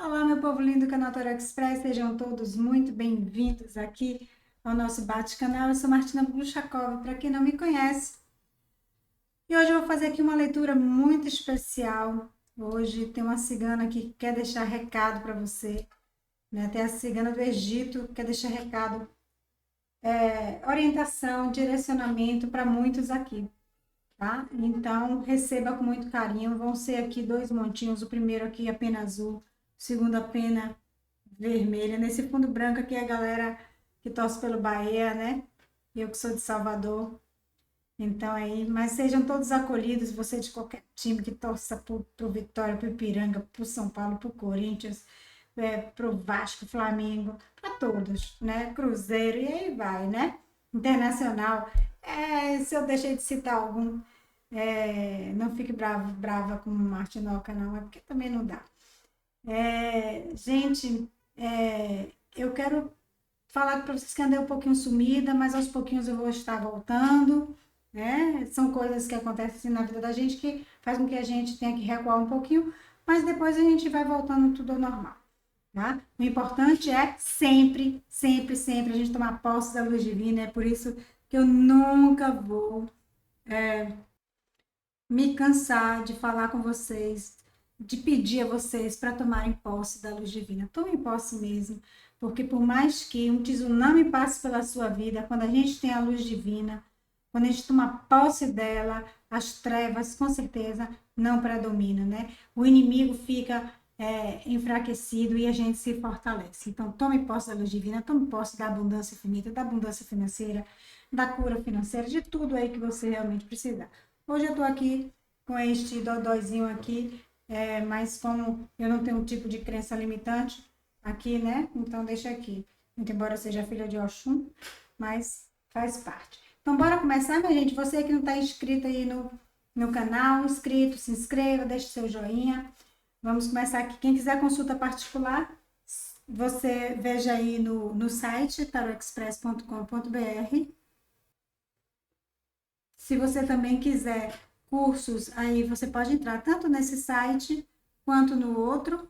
Olá, meu povo lindo do canal Tarot Express, sejam todos muito bem-vindos aqui ao nosso bate-canal. Eu sou Martina Bluchakov, para quem não me conhece. E hoje eu vou fazer aqui uma leitura muito especial. Hoje tem uma cigana que quer deixar recado para você, né? Tem a cigana do Egito que quer deixar recado, orientação, direcionamento para muitos aqui, tá? Então, receba com muito carinho. Vão ser aqui dois montinhos, o primeiro aqui a pena azul, o segundo a pena vermelha. Nesse fundo branco aqui é a galera que torce pelo Bahia, né? Eu que sou de Salvador. Então aí, mas sejam todos acolhidos, você de qualquer time que torça pro Vitória, pro Ipiranga, pro São Paulo, pro Corinthians, pro Vasco, Flamengo, para todos, né? Cruzeiro e aí vai, né? Internacional. Se eu deixei de citar algum, não fique brava com Martinoca, não, é porque também não dá. Gente, eu quero falar para vocês que andei um pouquinho sumida, mas aos pouquinhos eu vou estar voltando, né? São coisas que acontecem na vida da gente que faz com que a gente tenha que recuar um pouquinho, mas depois a gente vai voltando tudo ao normal, tá? O importante é sempre, sempre, sempre a gente tomar posse da luz divina, é por isso que eu nunca vou me cansar de falar com vocês, de pedir a vocês para tomarem posse da luz divina. Tomem posse mesmo, porque por mais que um tsunami passe pela sua vida, quando a gente tem a luz divina, quando a gente toma posse dela, as trevas com certeza não predominam, né? O inimigo fica enfraquecido e a gente se fortalece. Então, tome posse da luz divina, tome posse da abundância infinita, da abundância financeira, da cura financeira, de tudo aí que você realmente precisa. Hoje eu tô aqui com este dodóizinho aqui, mas como eu não tenho um tipo de crença limitante aqui, né? Então deixa aqui. Muito embora eu seja filha de Oxum, mas faz parte. Então bora começar, minha gente. Você que não está inscrito aí no canal, inscrito, se inscreva, deixe seu joinha. Vamos começar aqui. Quem quiser consulta particular, você veja aí no site tarotexpress.com.br. Se você também quiser cursos, aí você pode entrar tanto nesse site quanto no outro,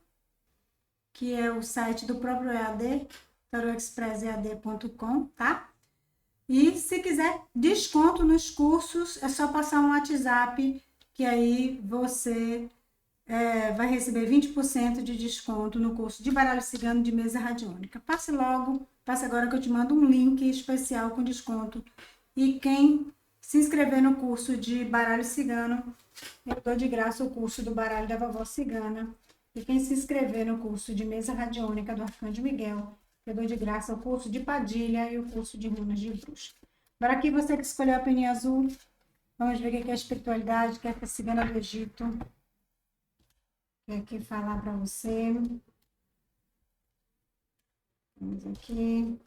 que é o site do próprio EAD, tarotexpressead.com, tá? E se quiser desconto nos cursos, é só passar um WhatsApp, que aí você vai receber 20% de desconto no curso de baralho cigano de mesa radiônica. Passe logo, passe agora que eu te mando um link especial com desconto. E quem se inscrever no curso de baralho cigano, eu dou de graça o curso do baralho da vovó cigana. E quem se inscrever no curso de mesa radiônica do Arcanjo Miguel, eu dou de graça o curso de Padilha e o curso de runas de bruxa. Agora aqui você que escolheu a peninha azul, vamos ver o que é a espiritualidade, o que é a cigana do Egito quer aqui falar para você. Vamos aqui,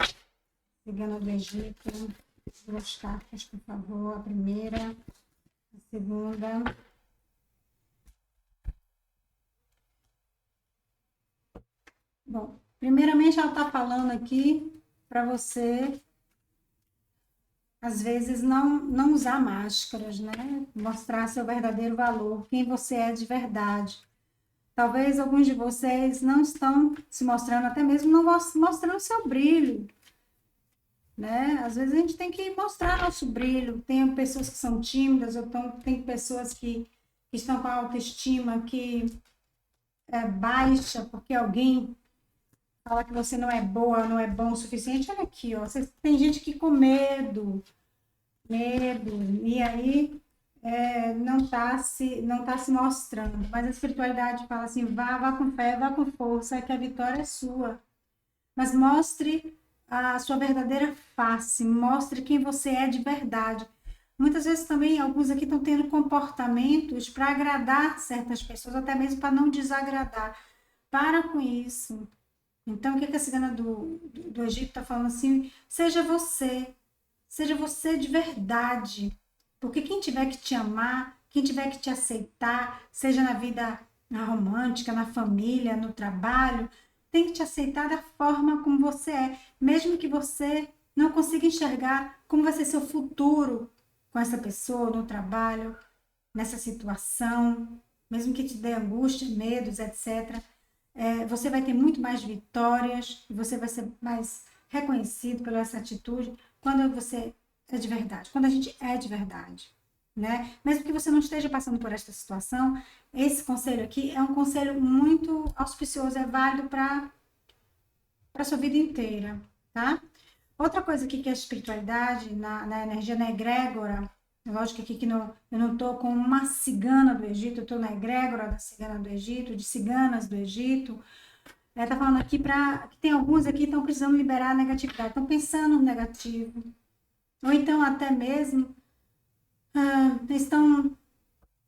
cigana do Egito, duas cartas, por favor, a primeira, a segunda. Bom, primeiramente ela está falando aqui para você, às vezes, não usar máscaras, né? Mostrar seu verdadeiro valor, quem você é de verdade. Talvez alguns de vocês não estão se mostrando, até mesmo não mostrando seu brilho, né? Às vezes a gente tem que mostrar nosso brilho. Tem pessoas que são tímidas, ou tem pessoas que estão com a autoestima que é baixa, porque alguém fala que você não é boa, não é bom o suficiente. Olha aqui, ó, tem gente que com medo, e aí não tá se mostrando. Mas a espiritualidade fala assim, vá com fé, vá com força, que a vitória é sua. Mas mostre a sua verdadeira face, mostre quem você é de verdade. Muitas vezes também, alguns aqui estão tendo comportamentos para agradar certas pessoas, até mesmo para não desagradar. Para com isso. Então, o que a cigana do Egito está falando assim? Seja você de verdade. Porque quem tiver que te amar, quem tiver que te aceitar, seja na vida romântica, na família, no trabalho, tem que te aceitar da forma como você é, mesmo que você não consiga enxergar como vai ser seu futuro com essa pessoa, no trabalho, nessa situação, mesmo que te dê angústia, medos, etc. você vai ter muito mais vitórias, você vai ser mais reconhecido pela essa atitude quando você é de verdade, quando a gente é de verdade, né? Mesmo que você não esteja passando por esta situação, esse conselho aqui é um conselho muito auspicioso, é válido para a sua vida inteira, tá? Outra coisa aqui que é a espiritualidade, na energia da egrégora, lógico aqui que não, eu não estou com uma cigana do Egito, eu estou na egrégora da cigana do Egito, de ciganas do Egito. Tá falando aqui que tem alguns aqui que estão precisando liberar a negatividade, estão pensando no negativo. Ou então até mesmo estão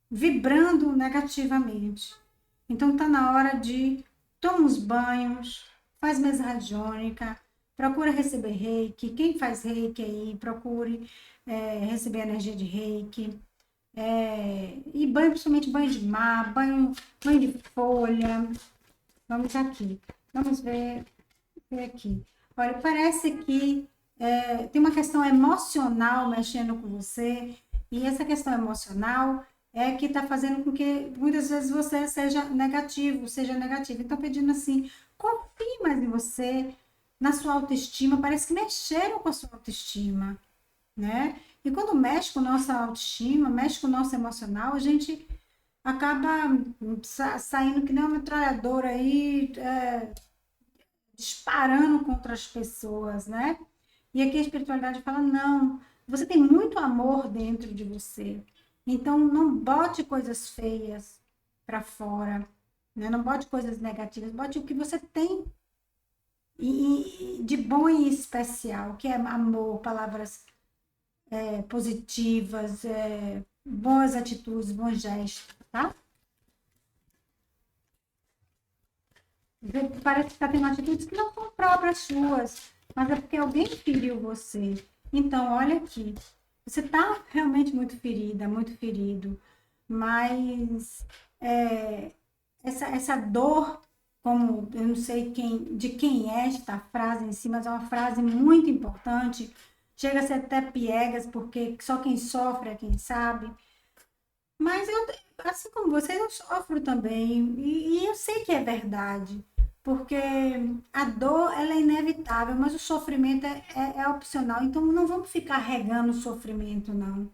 vibrando negativamente. Então tá na hora de toma uns banhos, faz mesa radiônica, procura receber reiki. Quem faz reiki aí, procure receber energia de reiki. E banho, principalmente banho de mar, banho de folha. Vamos aqui. Vamos ver aqui. Olha, parece que tem uma questão emocional mexendo com você, e essa questão emocional é que está fazendo com que muitas vezes você seja negativo, seja negativo. Então, pedindo assim, confie mais em você, na sua autoestima. Parece que mexeram com a sua autoestima, né? E quando mexe com nossa autoestima, mexe com o nosso emocional, a gente acaba saindo que nem uma metralhadora aí, disparando contra as pessoas, né? E aqui a espiritualidade fala: não, você tem muito amor dentro de você. Então não bote coisas feias para fora, né? Não bote coisas negativas, bote o que você tem e de bom e especial, que é amor, palavras positivas, boas atitudes, bons gestos, tá? Parece que está tendo atitudes que não são próprias suas, mas é porque alguém feriu você. Então, olha aqui, você está realmente muito ferida, muito ferido, mas essa dor, como eu não sei de quem é esta frase em si, mas é uma frase muito importante, chega a ser até piegas, porque só quem sofre é quem sabe. Mas eu, assim como você, eu sofro também. E eu sei que é verdade. Porque a dor, ela é inevitável, mas o sofrimento é opcional. Então, não vamos ficar regando o sofrimento, não.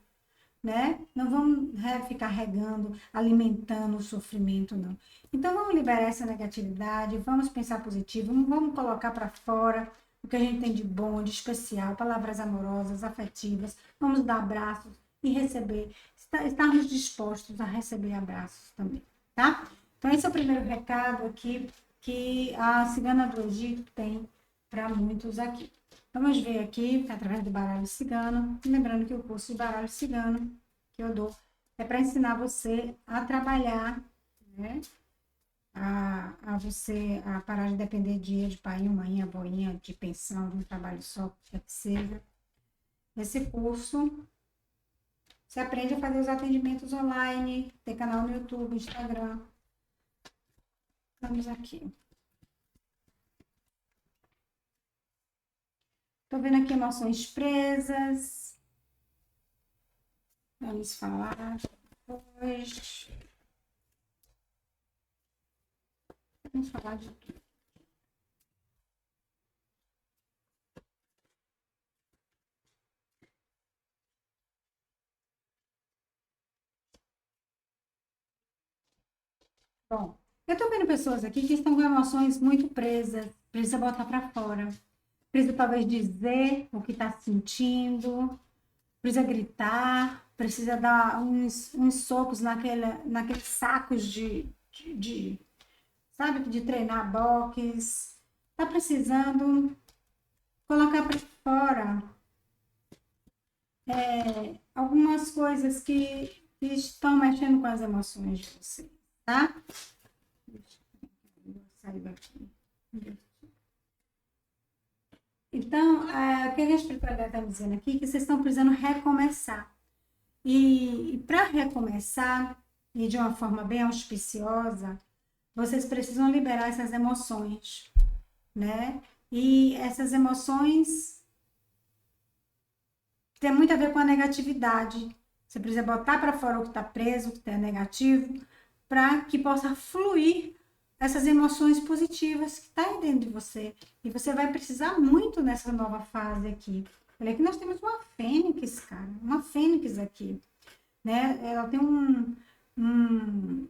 Né? Não vamos ficar regando, alimentando o sofrimento, não. Então, vamos liberar essa negatividade, vamos pensar positivo, vamos colocar para fora o que a gente tem de bom, de especial, palavras amorosas, afetivas, vamos dar abraços e receber, estarmos dispostos a receber abraços também, tá? Então, esse é o primeiro recado aqui que a cigana do Egito tem para muitos aqui. Vamos ver aqui, através do baralho cigano. Lembrando que o curso de baralho cigano que eu dou é para ensinar você a trabalhar, né? A você a parar de depender de pai, mãe, boinha, de pensão, de um trabalho só, que seja. Esse curso, você aprende a fazer os atendimentos online, tem canal no YouTube, Instagram. Vamos aqui. Estou vendo aqui emoções presas. Vamos falar depois. Vamos falar de tudo. Bom, eu tô vendo pessoas aqui que estão com emoções muito presas, precisa botar para fora. Precisa talvez dizer o que está sentindo, precisa gritar, precisa dar uns socos naqueles sacos sabe, de treinar boxe. Tá precisando colocar para fora algumas coisas que estão mexendo com as emoções de você, tá? Deixa eu sair daqui. Então, o que a espiritualidade está me dizendo aqui é que vocês estão precisando recomeçar. E para recomeçar, e de uma forma bem auspiciosa, vocês precisam liberar essas emoções, né? E essas emoções têm muito a ver com a negatividade. Você precisa botar para fora o que está preso, o que está negativo, para que possa fluir essas emoções positivas que estão tá dentro de você. E você vai precisar muito nessa nova fase aqui. Olha, aqui nós temos uma fênix, cara. Uma fênix aqui, né? Ela tem um, um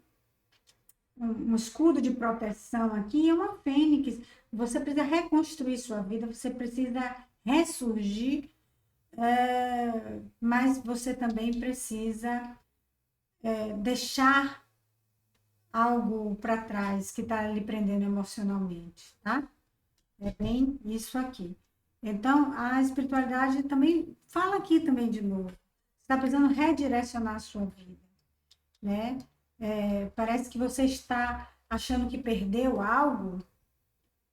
escudo de proteção aqui, é uma fênix. Você precisa reconstruir sua vida, você precisa ressurgir, mas você também precisa deixar algo para trás que está lhe prendendo emocionalmente, tá? É bem isso aqui. Então, a espiritualidade também fala aqui também de novo. Você está precisando redirecionar a sua vida, né? Parece que você está achando que perdeu algo,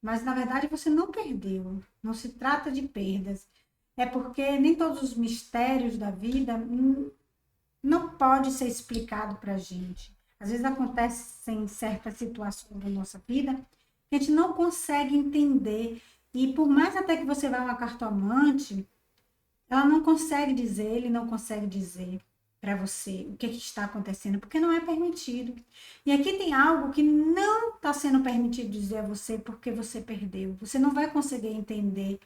mas na verdade você não perdeu. Não se trata de perdas. É porque nem todos os mistérios da vida não pode ser explicado para a gente. Às vezes acontecem certas situações da nossa vida que a gente não consegue entender. E por mais até que você vá a uma cartomante, ela não consegue dizer, ele não consegue dizer para você o que está acontecendo, porque não é permitido. E aqui tem algo que não está sendo permitido dizer a você porque você perdeu. Você não vai conseguir entender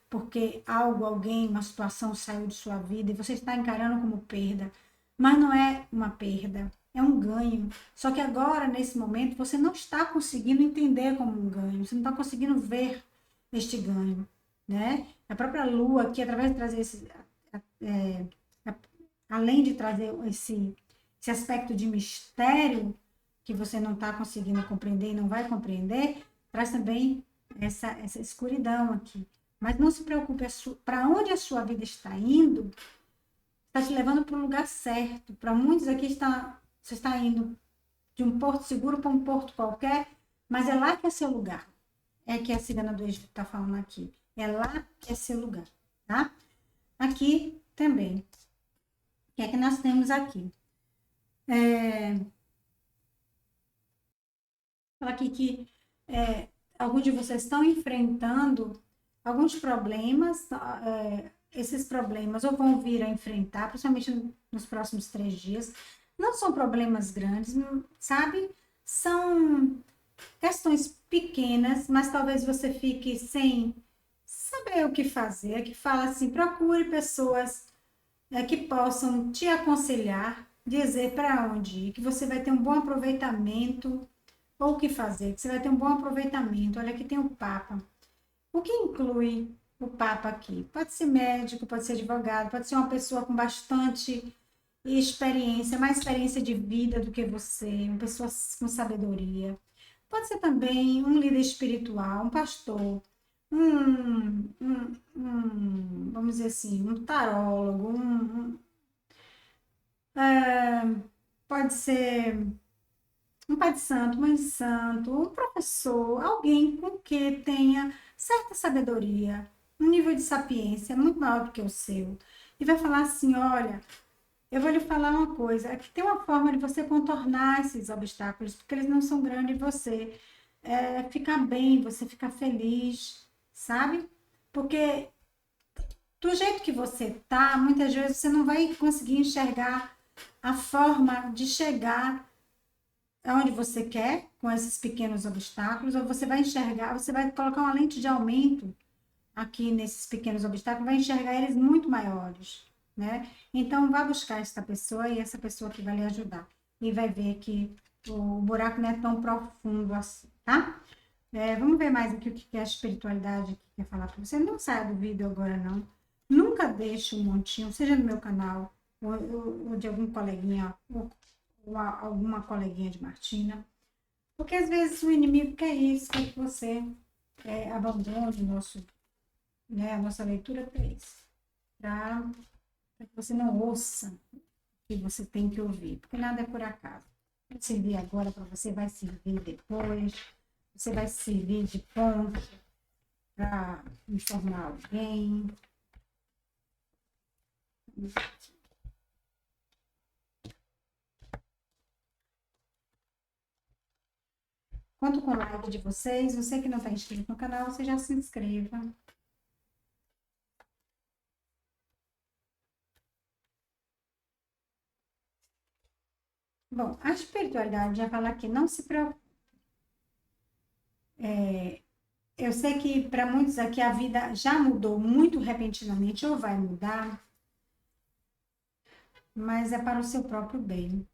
porque algo, alguém, uma situação saiu de sua vida e você está encarando como perda. Mas não é uma perda, é um ganho. Só que agora, nesse momento, você não está conseguindo entender como um ganho, você não está conseguindo ver este ganho, né? A própria Lua aqui, através de trazer esse, é, além de trazer esse aspecto de mistério que você não está conseguindo compreender e não vai compreender, traz também essa escuridão aqui. Mas não se preocupe, para onde a sua vida está indo, está te levando para o lugar certo. Para muitos aqui você está indo de um porto seguro para um porto qualquer, mas é lá que é seu lugar. É que a cigana do Egito está falando aqui. É lá que é seu lugar, tá? Aqui também. O que é que nós temos aqui? Fala aqui que alguns de vocês estão enfrentando alguns problemas, esses problemas ou vão vir a enfrentar, principalmente nos próximos 3 dias. Não são problemas grandes, sabe? São questões pequenas, mas talvez você fique sem saber o que fazer. Que fala assim, procure pessoas que possam te aconselhar, dizer para onde ir, que você vai ter um bom aproveitamento, ou o que fazer, que você vai ter um bom aproveitamento. Olha, aqui tem o Papa. O que inclui o Papa aqui? Pode ser médico, pode ser advogado, pode ser uma pessoa com bastante experiência, mais experiência de vida do que você, uma pessoa com sabedoria. Pode ser também um líder espiritual, um pastor, vamos dizer assim, um tarólogo, pode ser um pai de santo, mãe de santo, um professor, alguém com que tenha certa sabedoria, um nível de sapiência muito maior do que o seu. E vai falar assim: olha, eu vou lhe falar uma coisa, aqui tem uma forma de você contornar esses obstáculos, porque eles não são grandes em você. Ficar bem, você ficar feliz, sabe? Porque do jeito que você tá, muitas vezes você não vai conseguir enxergar a forma de chegar aonde você quer com esses pequenos obstáculos, ou você vai enxergar, você vai colocar uma lente de aumento aqui nesses pequenos obstáculos, vai enxergar eles muito maiores, né? Então, vá buscar essa pessoa e essa pessoa que vai lhe ajudar. E vai ver que o buraco não é tão profundo assim, tá? Vamos ver mais aqui o que a espiritualidade quer falar para você. Não saia do vídeo agora, não. Nunca deixe um montinho, seja no meu canal, ou de algum coleguinha, ou alguma coleguinha de Martina. Porque às vezes o inimigo quer isso, quer que você abandone a nossa leitura para isso. Para que você não ouça o que você tem que ouvir. Porque nada é por acaso. Vai servir agora para você, vai servir depois. Você vai servir de ponto para informar alguém. Conto com o like de vocês. Você que não está inscrito no canal, você já se inscreva. Bom, a espiritualidade já fala aqui, não se preocupe. Eu sei que para muitos aqui a vida já mudou muito repentinamente, ou vai mudar, mas é para o seu próprio bem.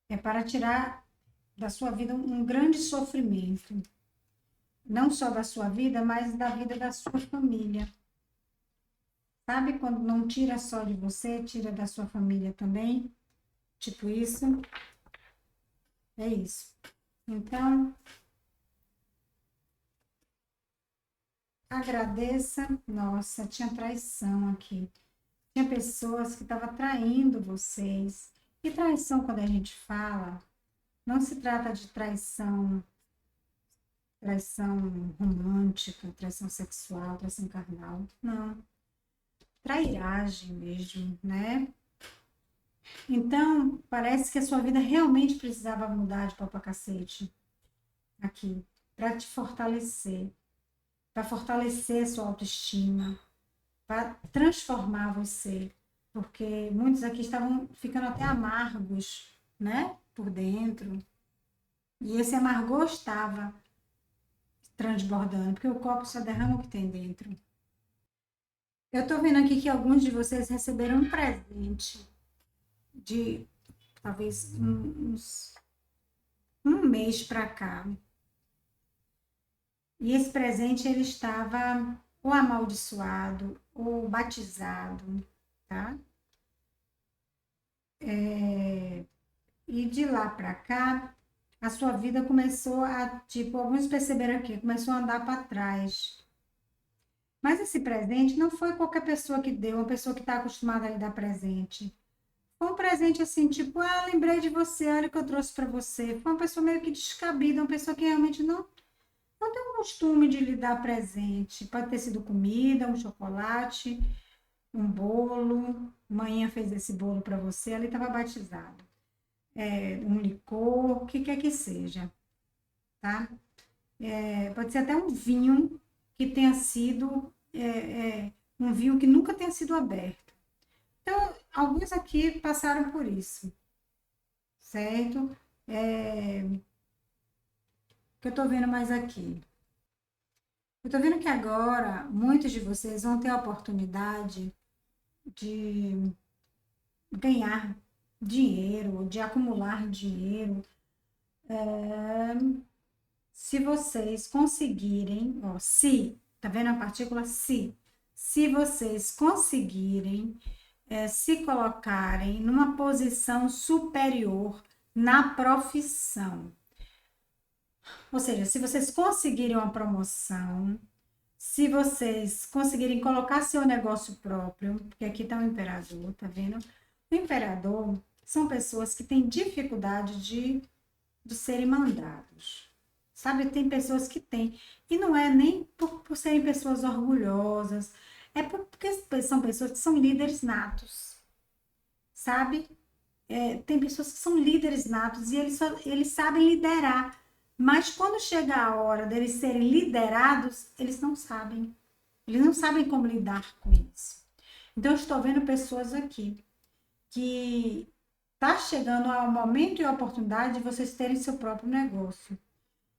É para tirar da sua vida um grande sofrimento. Não só da sua vida, mas da vida da sua família. Sabe quando não tira só de você, tira da sua família também? Tipo isso. É isso. Então, agradeça. Nossa, tinha traição aqui. Tinha pessoas que estavam traindo vocês. E traição, quando a gente fala, não se trata de traição, traição romântica, traição sexual, traição carnal. Não. Trairagem mesmo, né? Então, parece que a sua vida realmente precisava mudar de pau pra cacete aqui, para te fortalecer, para fortalecer a sua autoestima, para transformar você, porque muitos aqui estavam ficando até amargos, né, por dentro, e esse amargor estava transbordando, porque o copo só derrama o que tem dentro. Eu tô vendo aqui que alguns de vocês receberam um presente de talvez um mês para cá. E esse presente ele estava ou amaldiçoado ou batizado, tá? E de lá para cá, a sua vida começou a, tipo, alguns perceberam aqui, começou a andar para trás. Mas esse presente não foi qualquer pessoa que deu, uma pessoa que está acostumada a lhe dar presente. Foi um presente assim, tipo, ah, lembrei de você, olha o que eu trouxe para você. Foi uma pessoa meio que descabida, uma pessoa que realmente não tem o costume de lhe dar presente. Pode ter sido comida, um chocolate, um bolo. Manhã fez esse bolo para você, ele estava batizado. Um licor, o que quer que seja, tá? Pode ser até um vinho que tenha sido um vinho que nunca tenha sido aberto. Então, alguns aqui passaram por isso, certo? O que eu tô vendo mais aqui? Eu tô vendo que agora muitos de vocês vão ter a oportunidade de ganhar dinheiro, de acumular dinheiro, se vocês conseguirem, ó, se, tá vendo a partícula se vocês conseguirem se colocarem numa posição superior na profissão. Ou seja, se vocês conseguirem uma promoção, se vocês conseguirem colocar seu negócio próprio, porque aqui está o imperador, tá vendo? O imperador são pessoas que têm dificuldade de serem mandados. Sabe, tem pessoas que têm. E não é nem por serem pessoas orgulhosas, é porque são pessoas que são líderes natos. Sabe? Tem pessoas que são líderes natos e eles sabem liderar. Mas quando chega a hora deles serem liderados, eles não sabem. Eles não sabem como lidar com isso. Então, eu estou vendo pessoas aqui que está chegando ao momento e a oportunidade de vocês terem seu próprio negócio.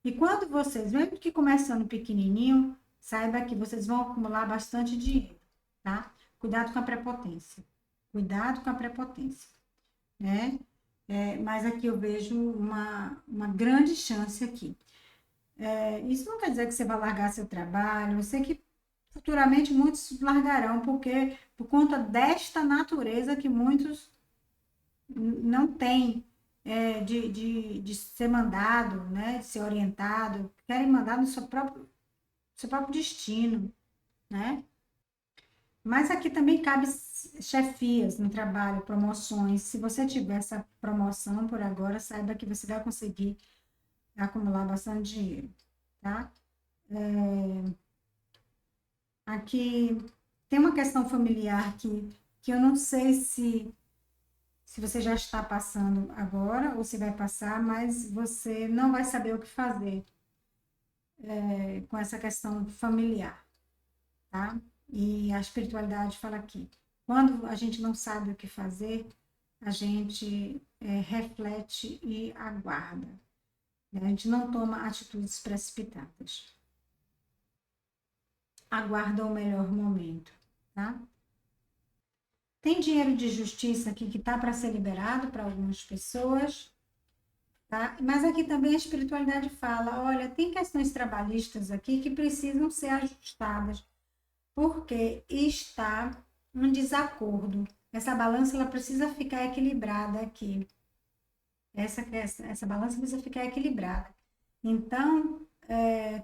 E quando vocês, mesmo que começando pequenininho, saiba que vocês vão acumular bastante dinheiro, tá? Cuidado com a prepotência. Cuidado com a prepotência, né? Mas aqui eu vejo uma grande chance aqui. Isso não quer dizer que você vai largar seu trabalho, eu sei que futuramente muitos largarão, porque por conta desta natureza que muitos não têm de ser mandado, né, de ser orientado, querem mandar no seu próprio destino, né? Mas aqui também cabe chefias no trabalho, promoções. Se você tiver essa promoção por agora, saiba que você vai conseguir acumular bastante dinheiro, tá? Aqui tem uma questão familiar que eu não sei se você já está passando agora ou se vai passar, mas você não vai saber o que fazer com essa questão familiar, tá? E a espiritualidade fala aqui, quando a gente não sabe o que fazer, a gente reflete e aguarda. né? A gente não toma atitudes precipitadas. Aguarda o melhor momento, tá? Tem dinheiro de justiça aqui que tá para ser liberado para algumas pessoas, tá? Mas aqui também a espiritualidade fala, olha, tem questões trabalhistas aqui que precisam ser ajustadas, porque está um desacordo. Essa balança ela precisa ficar equilibrada aqui. Essa balança precisa ficar equilibrada. Então,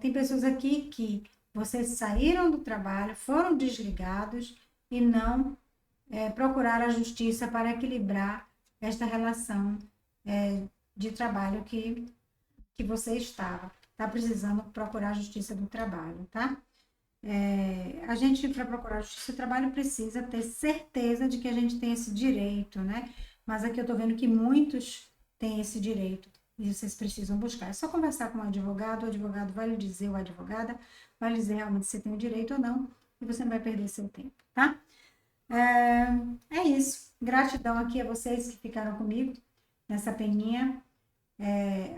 tem pessoas aqui que vocês saíram do trabalho, foram desligados e não procuraram a justiça para equilibrar esta relação de trabalho que você estava. Está precisando procurar a justiça do trabalho, tá? A gente, para procurar a justiça do trabalho, precisa ter certeza de que a gente tem esse direito, né? Mas aqui eu estou vendo que muitos têm esse direito e vocês precisam buscar. É só conversar com o advogado vai lhe dizer, ou a advogada vai lhe dizer realmente se você tem o direito ou não, e você não vai perder seu tempo, tá? É isso. Gratidão aqui a vocês que ficaram comigo nessa peninha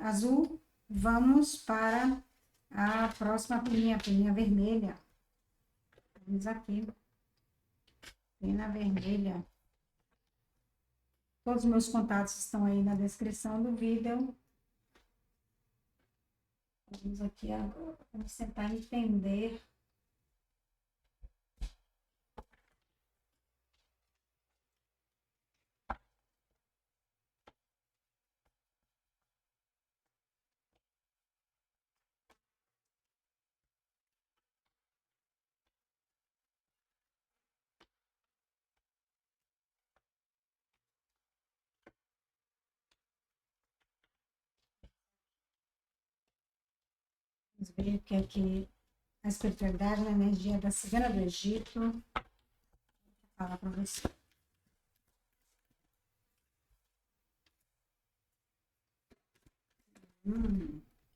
azul. Vamos para a próxima peninha, a peninha vermelha. Vamos aqui. Pena vermelha. Todos os meus contatos estão aí na descrição do vídeo. Vamos aqui agora. Vamos tentar entender. Vamos ver o que é que a espiritualidade, a energia da cigana do Egito. Vou falar para você.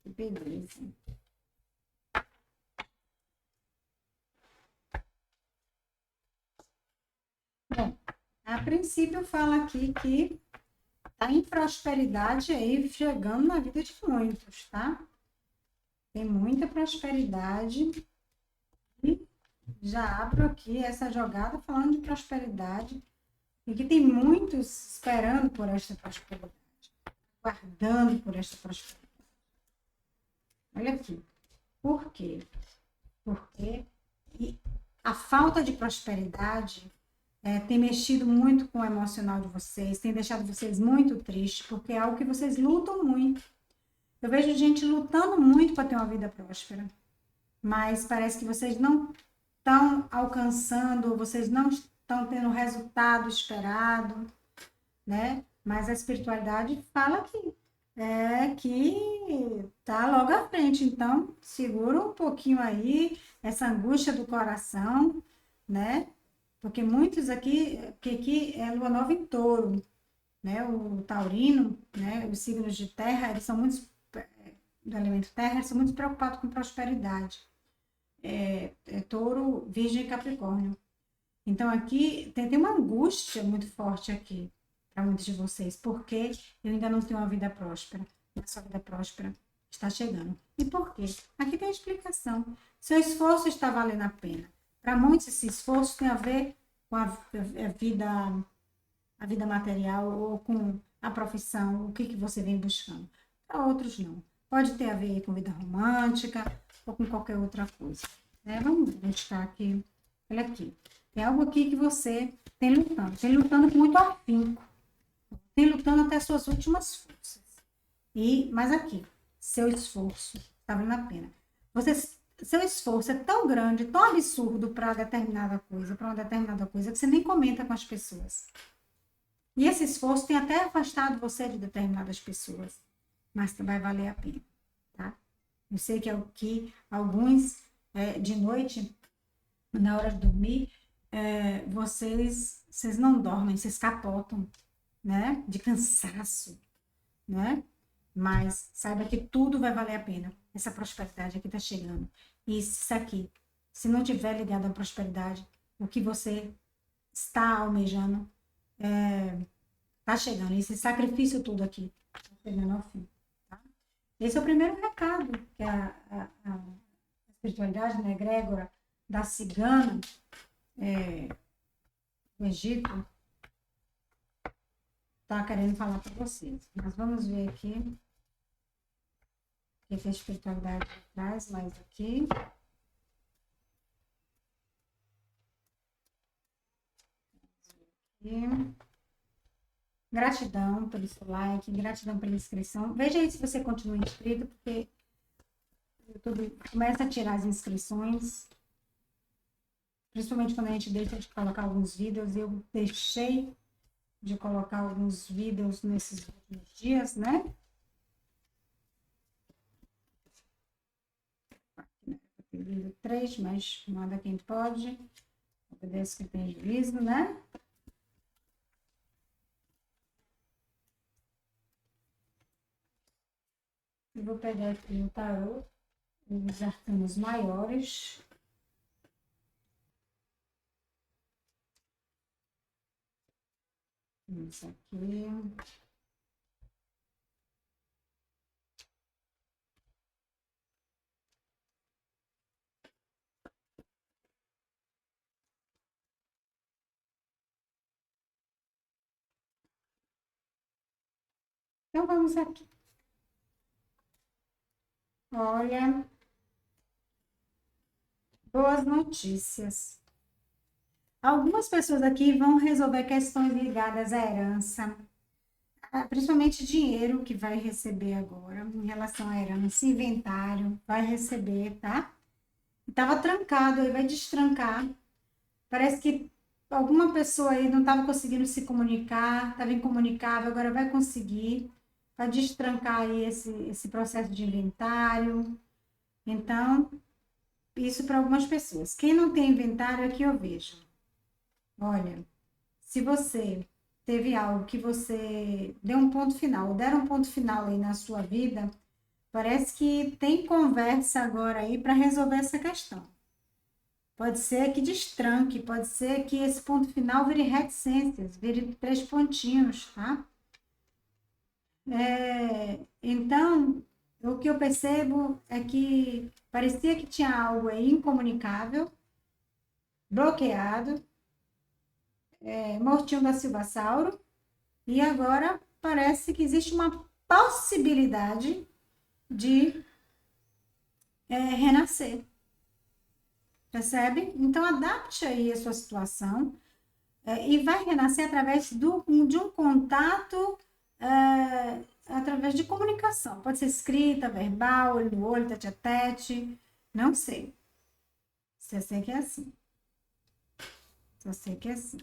Que beleza. Bom, a princípio fala aqui que tá em prosperidade aí chegando na vida de muitos, tá? Tem muita prosperidade. E já abro aqui essa jogada falando de prosperidade. E que tem muitos esperando por esta prosperidade. Guardando por esta prosperidade. Olha aqui. Por quê? Porque a falta de prosperidade tem mexido muito com o emocional de vocês, tem deixado vocês muito tristes, porque é algo que vocês lutam muito. Eu vejo gente lutando muito para ter uma vida próspera, mas parece que vocês não estão alcançando, vocês não estão tendo o resultado esperado, né? Mas a espiritualidade fala que tá logo à frente, então segura um pouquinho aí essa angústia do coração, né? Porque muitos aqui, que aqui é lua nova em touro, né? O taurino, né? Os signos de terra, eles são muito, do elemento terra, eles são muito preocupados com prosperidade. Touro, virgem e capricórnio. Então aqui tem uma angústia muito forte aqui para muitos de vocês, porque eu ainda não tenho uma vida próspera. A sua vida próspera está chegando. E por quê? Aqui tem a explicação. Seu esforço está valendo a pena. Para muitos, esse esforço tem a ver com a vida material ou com a profissão, o que você vem buscando. Para outros, não. Pode ter a ver com vida romântica ou com qualquer outra coisa. Vamos buscar aqui. Olha aqui. Tem algo aqui que você tem lutando com muito afinco. Tem lutando até as suas últimas forças. Mas aqui, seu esforço está valendo a pena. Seu esforço é tão grande, tão absurdo para uma determinada coisa, que você nem comenta com as pessoas. E esse esforço tem até afastado você de determinadas pessoas, mas vai valer a pena, tá? Eu sei que é o que alguns, de noite, na hora de dormir, vocês não dormem, vocês capotam, né? De cansaço, né? Mas saiba que tudo vai valer a pena. Essa prosperidade aqui está chegando. E isso aqui, se não tiver ligado à prosperidade, o que você está almejando está chegando. Esse sacrifício todo aqui está chegando ao fim. Tá? Esse é o primeiro recado que a espiritualidade, né, egrégora da cigana, do Egito, está querendo falar para vocês. Mas vamos ver aqui o que a espiritualidade traz mais aqui. Gratidão pelo seu like, gratidão pela inscrição. Veja aí se você continua inscrito, porque o YouTube começa a tirar as inscrições, principalmente quando a gente deixa de colocar alguns vídeos. Eu deixei de colocar alguns vídeos nesses últimos dias, né? Vídeo 3, mas nada quem pode. Obedece que tem juízo, né? Eu vou pegar aqui no tarô os arcanos maiores. Isso aqui. Então vamos aqui. Olha, boas notícias. Algumas pessoas aqui vão resolver questões ligadas à herança, principalmente dinheiro que vai receber agora, em relação à herança, inventário, vai receber, tá? Estava trancado, aí vai destrancar. Parece que alguma pessoa aí não estava conseguindo se comunicar, estava incomunicável, agora vai conseguir, vai destrancar aí esse processo de inventário. Então, isso para algumas pessoas. Quem não tem inventário, aqui eu vejo. Olha, se você teve algo que você deu um ponto final, ou deram um ponto final aí na sua vida, parece que tem conversa agora aí para resolver essa questão. Pode ser que destranque, pode ser que esse ponto final vire reticências, vire 3 pontinhos, tá? Então, o que eu percebo é que parecia que tinha algo aí incomunicável, bloqueado, mortinho da Silvassauro, e agora parece que existe uma possibilidade de renascer. Percebe? Então, adapte aí a sua situação e vai renascer através de um contato, através de comunicação. Pode ser escrita, verbal, olho no olho, tete a tete, não sei. Só sei que é assim. Só sei que é assim.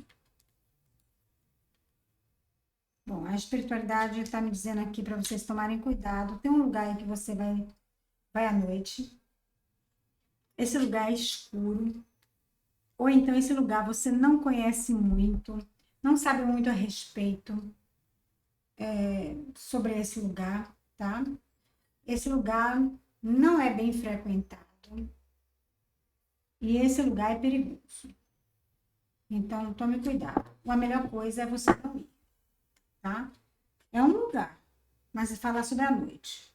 Bom, a espiritualidade está me dizendo aqui para vocês tomarem cuidado. Tem um lugar aí que você vai à noite. Esse lugar é escuro. Ou então esse lugar você não conhece muito, não sabe muito a respeito sobre esse lugar, tá? Esse lugar não é bem frequentado. E esse lugar é perigoso. Então, tome cuidado. A melhor coisa é você não ir, tá? É um lugar, mas falar sobre a noite.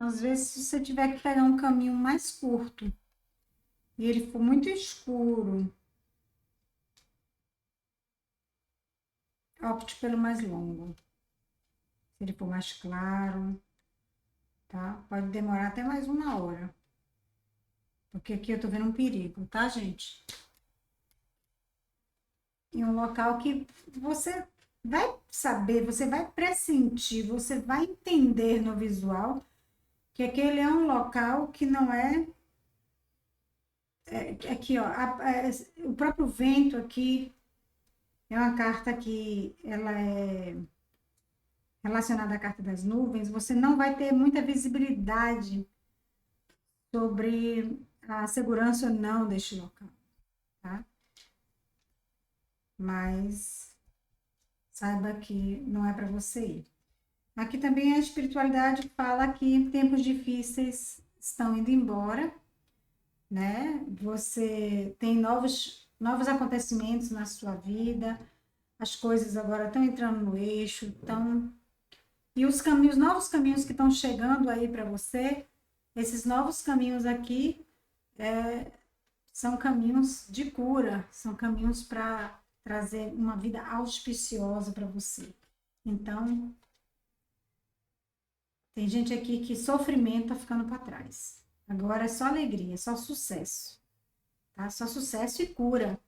Às vezes, se você tiver que pegar um caminho mais curto e ele for muito escuro, opte pelo mais longo. Se ele for mais claro, tá? Pode demorar até mais 1 hora. Porque aqui eu tô vendo um perigo, tá, gente? Em um local que você vai saber, você vai pressentir, você vai entender no visual que aquele é um local que não aqui, ó, o próprio vento aqui é uma carta que ela é relacionada à carta das nuvens, você não vai ter muita visibilidade sobre a segurança ou não deste local, tá? Mas saiba que não é para você ir. Aqui também a espiritualidade fala que tempos difíceis estão indo embora, né? Você tem novos acontecimentos na sua vida, as coisas agora estão entrando no eixo, estão E os caminhos, novos caminhos que estão chegando aí para você, esses novos caminhos aqui são caminhos de cura, são caminhos para trazer uma vida auspiciosa para você. Então, tem gente aqui que sofrimento tá ficando para trás. Agora é só alegria, é só sucesso, tá? Só sucesso e cura.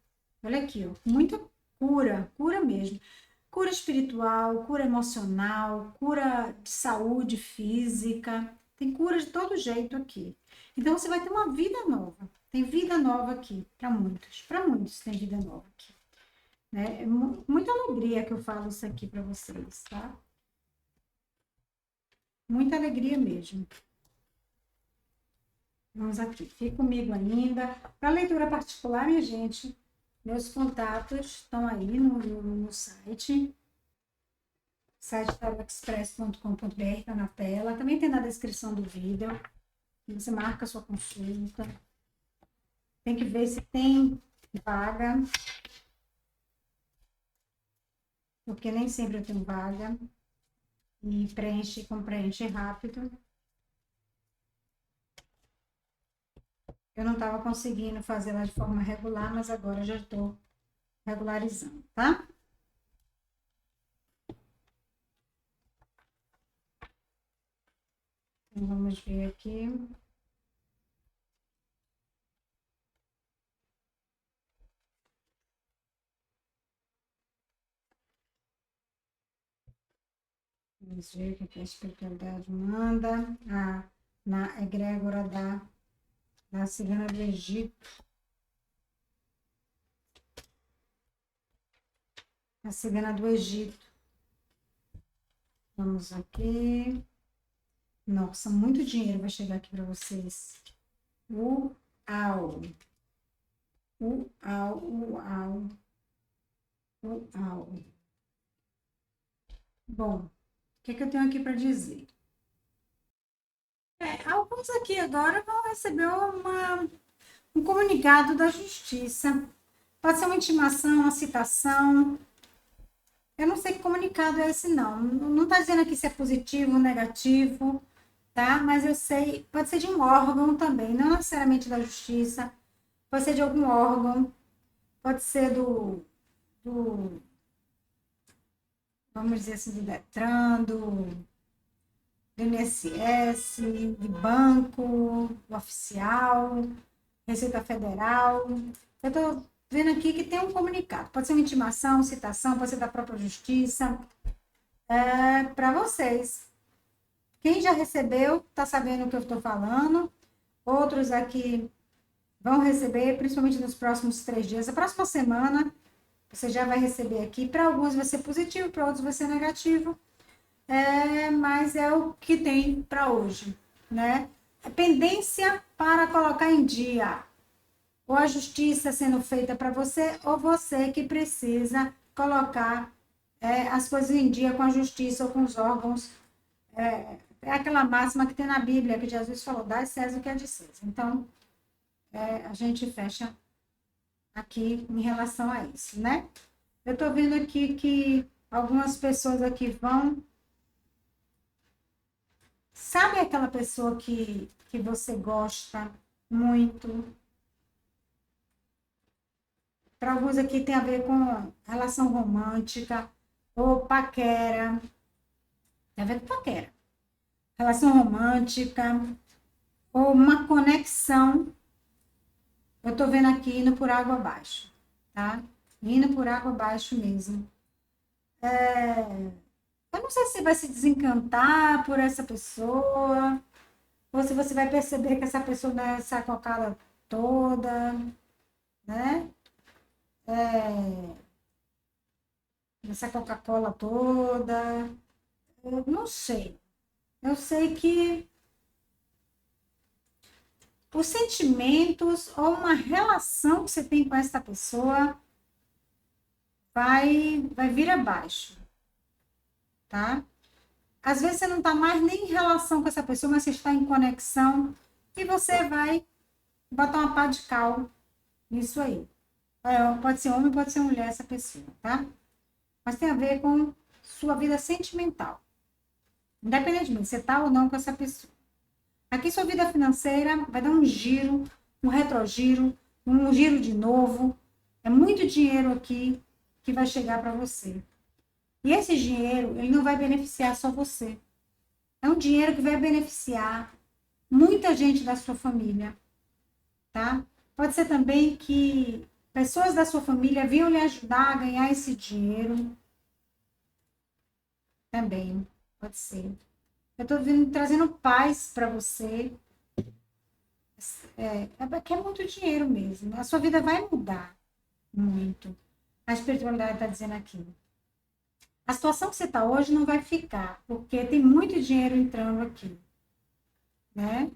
Olha aqui, ó, muita cura, cura mesmo. Cura espiritual, cura emocional, cura de saúde física. Tem cura de todo jeito aqui. Então você vai ter uma vida nova. Tem vida nova aqui para muitos. Para muitos tem vida nova aqui. Né? É muita alegria que eu falo isso aqui para vocês, tá? Muita alegria mesmo. Vamos aqui. Fique comigo ainda. Para leitura particular, minha gente, meus contatos estão aí no site. Site tarotexpress.com.br está na tela. Também tem na descrição do vídeo. Você marca a sua consulta. Tem que ver se tem vaga. Porque nem sempre eu tenho vaga. E preenche, como preenche rápido. Eu não estava conseguindo fazer ela de forma regular, mas agora já estou regularizando, tá? Então, vamos ver aqui. Vamos ver o que a espiritualidade manda. Na egrégora da cigana do Egito. A cigana do Egito. Vamos aqui. Nossa, muito dinheiro vai chegar aqui para vocês. Uau! Uau, uau. Uau. Bom, o que eu tenho aqui para dizer? Alguns aqui agora vão receber um comunicado da justiça. Pode ser uma intimação, uma citação. Eu não sei que comunicado é esse, não. Não está dizendo aqui se é positivo ou negativo, tá? Mas eu sei, pode ser de um órgão também, não necessariamente da justiça. Pode ser de algum órgão, pode ser vamos dizer assim, do Detran, do INSS, de banco, do oficial, Receita Federal. Eu estou vendo aqui que tem um comunicado. Pode ser uma intimação, citação, pode ser da própria justiça. Para vocês. Quem já recebeu, está sabendo o que eu estou falando. Outros aqui vão receber, principalmente nos próximos 3 dias. A próxima semana, você já vai receber aqui. Para alguns vai ser positivo, para outros vai ser negativo. Mas é o que tem para hoje, né? É pendência para colocar em dia. Ou a justiça sendo feita para você, ou você que precisa colocar as coisas em dia com a justiça ou com os órgãos. É aquela máxima que tem na Bíblia, que Jesus falou, dá a César o que é de César. Então, a gente fecha aqui em relação a isso, né? Eu tô vendo aqui que algumas pessoas aqui vão... Sabe aquela pessoa que você gosta muito? Para alguns aqui tem a ver com relação romântica ou paquera. Tem a ver com paquera. Relação romântica ou uma conexão. Eu tô vendo aqui indo por água abaixo, tá? Indo por água abaixo mesmo. Eu não sei se vai se desencantar por essa pessoa, ou se você vai perceber que essa pessoa não é essa cocada toda, né? Essa Coca-Cola toda. Eu não sei. Eu sei que os sentimentos ou uma relação que você tem com essa pessoa vai vir abaixo, tá? Às vezes você não está mais nem em relação com essa pessoa, mas você está em conexão e você vai botar uma pá de cal nisso aí. Pode ser homem, pode ser mulher essa pessoa, tá? Mas tem a ver com sua vida sentimental. Independentemente, você está ou não com essa pessoa. Aqui sua vida financeira vai dar um giro, um retrogiro, um giro de novo. É muito dinheiro aqui que vai chegar para você. E esse dinheiro, ele não vai beneficiar só você. É um dinheiro que vai beneficiar muita gente da sua família, tá? Pode ser também que pessoas da sua família venham lhe ajudar a ganhar esse dinheiro. Também, pode ser. Eu estou trazendo paz para você. Que é muito dinheiro mesmo. A sua vida vai mudar muito. A espiritualidade está dizendo aqui. A situação que você está hoje não vai ficar, porque tem muito dinheiro entrando aqui, né?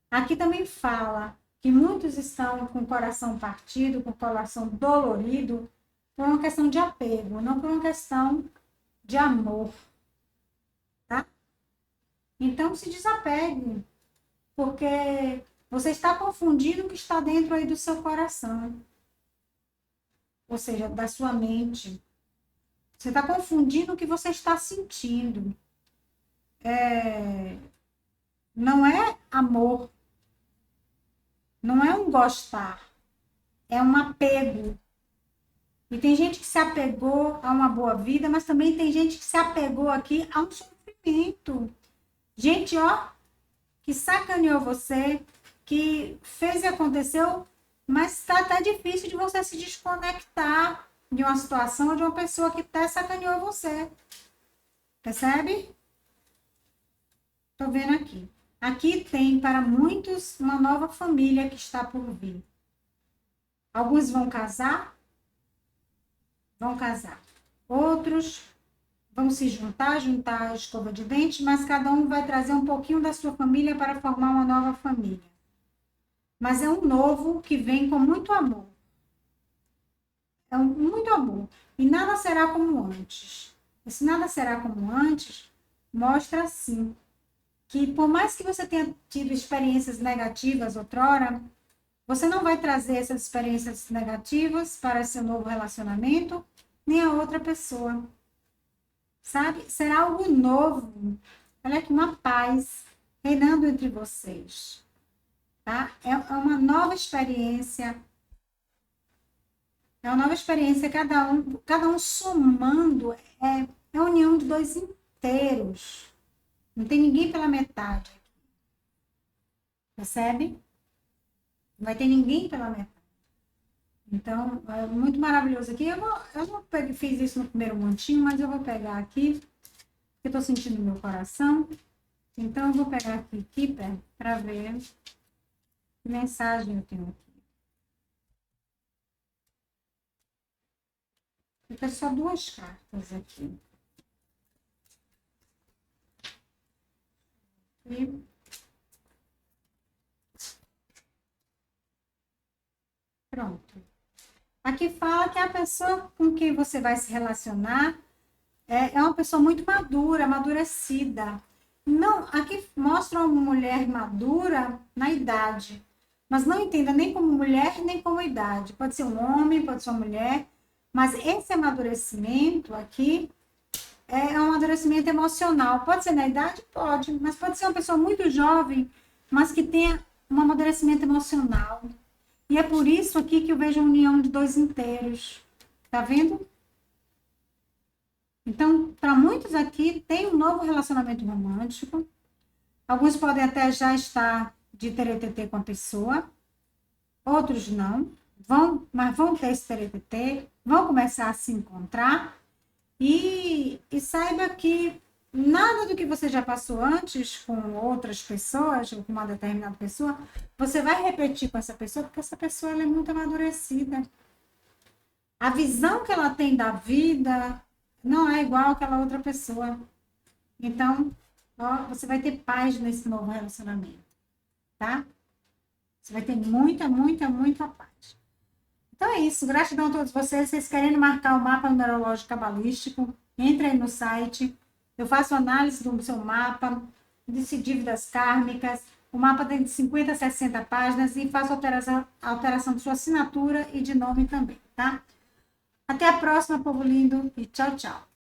Aqui também fala que muitos estão com o coração partido, com o coração dolorido, por uma questão de apego, não por uma questão de amor, tá? Então se desapegue, porque você está confundindo o que está dentro aí do seu coração, ou seja, da sua mente. Você está confundindo o que você está sentindo. Não é amor, não é um gostar, é um apego. E tem gente que se apegou a uma boa vida, mas também tem gente que se apegou aqui a um sofrimento. Gente, ó, que sacaneou você, que fez e aconteceu, mas tá difícil de você se desconectar de uma situação ou de uma pessoa que até sacaneou você. Percebe? Tô vendo aqui. Aqui tem para muitos uma nova família que está por vir. Alguns vão casar. Outros vão se juntar a escova de dente, mas cada um vai trazer um pouquinho da sua família para formar uma nova família. Mas é um novo que vem com muito amor. Muito amor. E nada será como antes. Esse nada será como antes mostra, sim, que por mais que você tenha tido experiências negativas outrora, você não vai trazer essas experiências negativas para seu novo relacionamento, nem a outra pessoa. Sabe? Será algo novo. Olha aqui, uma paz reinando entre vocês. Tá? É uma nova experiência. É uma nova experiência, cada um somando. É a união de dois inteiros. Não tem ninguém pela metade. Percebe? Não vai ter ninguém pela metade. Então, é muito maravilhoso aqui. Eu não fiz isso no primeiro montinho, mas eu vou pegar aqui, porque eu tô sentindo no meu coração. Então, eu vou pegar aqui, Keeper, para ver que mensagem eu tenho aqui. Fica só 2 cartas aqui. E pronto. Aqui fala que a pessoa com quem você vai se relacionar é uma pessoa muito madura, amadurecida. Não, aqui mostra uma mulher madura na idade, mas não entenda nem como mulher, nem como idade. Pode ser um homem, pode ser uma mulher, mas esse amadurecimento aqui é um amadurecimento emocional. Pode ser na idade? Pode, mas pode ser uma pessoa muito jovem, mas que tenha um amadurecimento emocional. E é por isso aqui que eu vejo a união de dois inteiros. Tá vendo? Então, para muitos aqui, tem um novo relacionamento romântico. Alguns podem até já estar de teretetê com a pessoa. Outros não. Mas vão ter esse teretetê. Vão começar a se encontrar. E saiba que nada do que você já passou antes com outras pessoas, ou com uma determinada pessoa, você vai repetir com essa pessoa, porque essa pessoa ela é muito amadurecida. A visão que ela tem da vida não é igual àquela outra pessoa. Então, ó, você vai ter paz nesse novo relacionamento, tá? Você vai ter muita, muita, muita paz. Então é isso, gratidão a todos vocês. Vocês querendo marcar o mapa numerológico cabalístico, entre aí no site. Eu faço análise do seu mapa, de dívidas kármicas. O mapa tem de 50 a 60 páginas e faço alteração de sua assinatura e de nome também, tá? Até a próxima, povo lindo, e tchau, tchau.